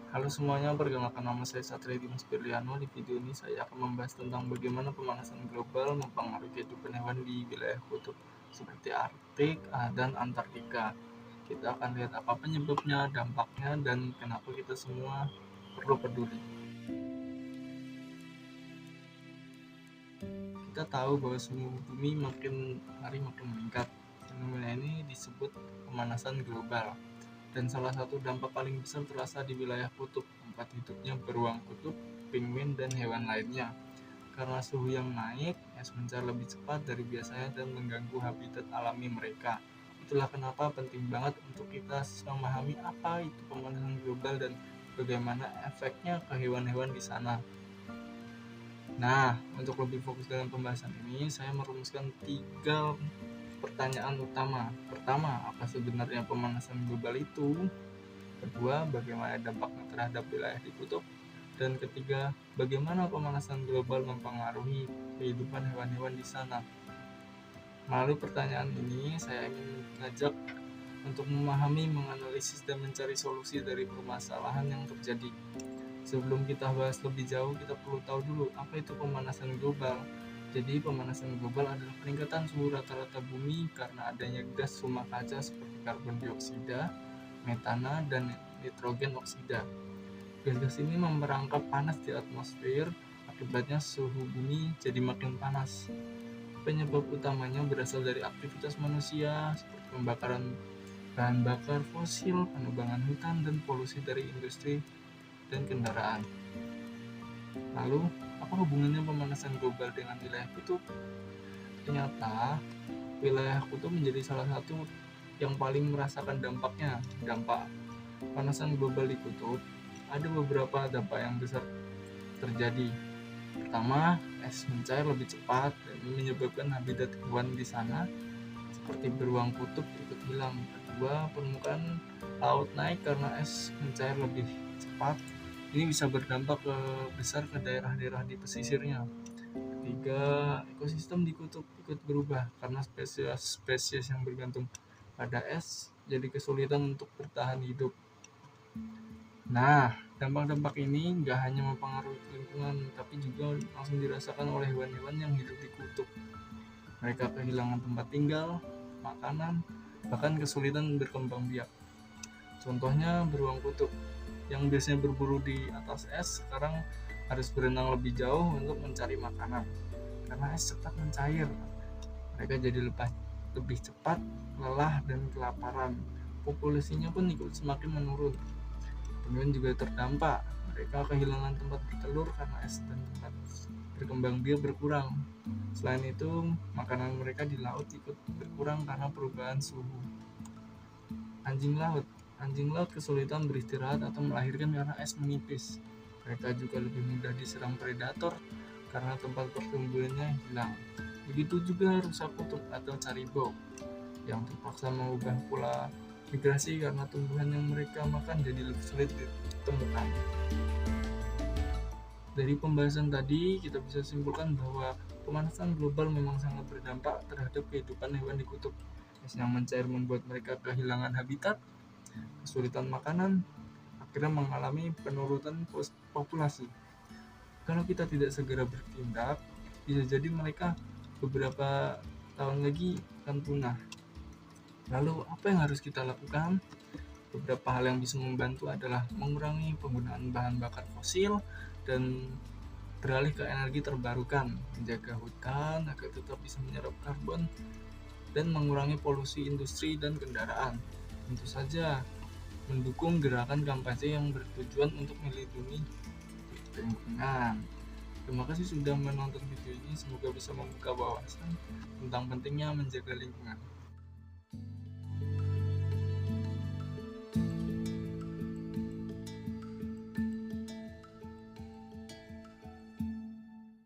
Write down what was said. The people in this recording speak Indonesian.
Halo semuanya, perkenalkan nama saya Satria Dimas Berliano. Di video ini saya akan membahas tentang bagaimana pemanasan global mempengaruhi kehidupan hewan di wilayah kutub seperti Arktik dan Antartika. Kita akan lihat apa penyebabnya, dampaknya, dan kenapa kita semua perlu peduli. Kita tahu bahwa suhu bumi makin hari makin meningkat. Fenomena ini disebut pemanasan global. Dan salah satu dampak paling besar terasa di wilayah kutub, tempat hidupnya beruang kutub, penguin, dan hewan lainnya. Karena suhu yang naik, es mencair lebih cepat dari biasanya dan mengganggu habitat alami mereka. Itulah kenapa penting banget untuk kita memahami apa itu pemanasan global dan bagaimana efeknya ke hewan-hewan di sana. Nah, untuk lebih fokus dalam pembahasan ini, saya merumuskan 3 pertanyaan utama. Pertama, apa sebenarnya pemanasan global itu? Kedua, bagaimana dampaknya terhadap wilayah di kutub? Dan ketiga, bagaimana pemanasan global mempengaruhi kehidupan hewan-hewan di sana? Melalui pertanyaan ini, saya ingin mengajak untuk memahami, menganalisis, dan mencari solusi dari permasalahan yang terjadi. Sebelum kita bahas lebih jauh, kita perlu tahu dulu apa itu pemanasan global. Jadi, pemanasan global adalah peningkatan suhu rata-rata bumi karena adanya gas rumah kaca seperti karbon dioksida, metana, dan nitrogen oksida. Gas ini merangkap panas di atmosfer, akibatnya suhu bumi jadi makin panas. Penyebab utamanya berasal dari aktivitas manusia seperti pembakaran bahan bakar fosil, penebangan hutan, dan polusi dari industri dan kendaraan. Lalu, apa hubungannya pemanasan global dengan wilayah kutub? Ternyata, wilayah kutub menjadi salah satu yang paling merasakan dampaknya. Dampak pemanasan global di kutub, ada beberapa dampak yang besar terjadi. Pertama, es mencair lebih cepat dan menyebabkan habitat hewan di sana seperti beruang kutub ikut hilang. Kedua, permukaan laut naik karena es mencair lebih cepat. Ini bisa berdampak besar ke daerah-daerah di pesisirnya. Ketiga, ekosistem di kutub ikut berubah karena spesies yang bergantung pada es jadi kesulitan untuk bertahan hidup. Nah, dampak-dampak ini nggak hanya mempengaruhi lingkungan, tapi juga langsung dirasakan oleh hewan-hewan yang hidup di kutub. Mereka kehilangan tempat tinggal, makanan, bahkan kesulitan berkembang biak. Contohnya beruang kutub yang biasanya berburu di atas es sekarang harus berenang lebih jauh untuk mencari makanan karena es cepat mencair. Mereka jadi lebih cepat lelah dan kelaparan. Populasinya pun ikut semakin menurun. Penguin juga terdampak. Mereka kehilangan tempat bertelur karena es dan tempat berkembang biak berkurang. Selain itu, makanan mereka di laut ikut berkurang karena perubahan suhu. Anjing laut kesulitan beristirahat atau melahirkan karena es menipis. Mereka juga lebih mudah diserang predator karena tempat pertumbuhannya hilang. Begitu juga rusa kutub atau caribou yang terpaksa mengubah pola migrasi karena tumbuhan yang mereka makan jadi lebih sulit ditemukan. Dari pembahasan tadi, kita bisa simpulkan bahwa pemanasan global memang sangat berdampak terhadap kehidupan hewan di kutub. Es yang mencair membuat mereka kehilangan habitat, kesulitan makanan, akhirnya mengalami penurunan populasi. Kalau kita tidak segera bertindak, bisa jadi mereka beberapa tahun lagi akan punah. Lalu, apa yang harus kita lakukan? Beberapa hal yang bisa membantu adalah mengurangi penggunaan bahan bakar fosil dan beralih ke energi terbarukan, menjaga hutan agar tetap bisa menyerap karbon, dan mengurangi polusi industri dan kendaraan. Tentu saja, mendukung gerakan kampanye yang bertujuan untuk melindungi lingkungan. Terima kasih sudah menonton video ini, semoga bisa membuka wawasan tentang pentingnya menjaga lingkungan.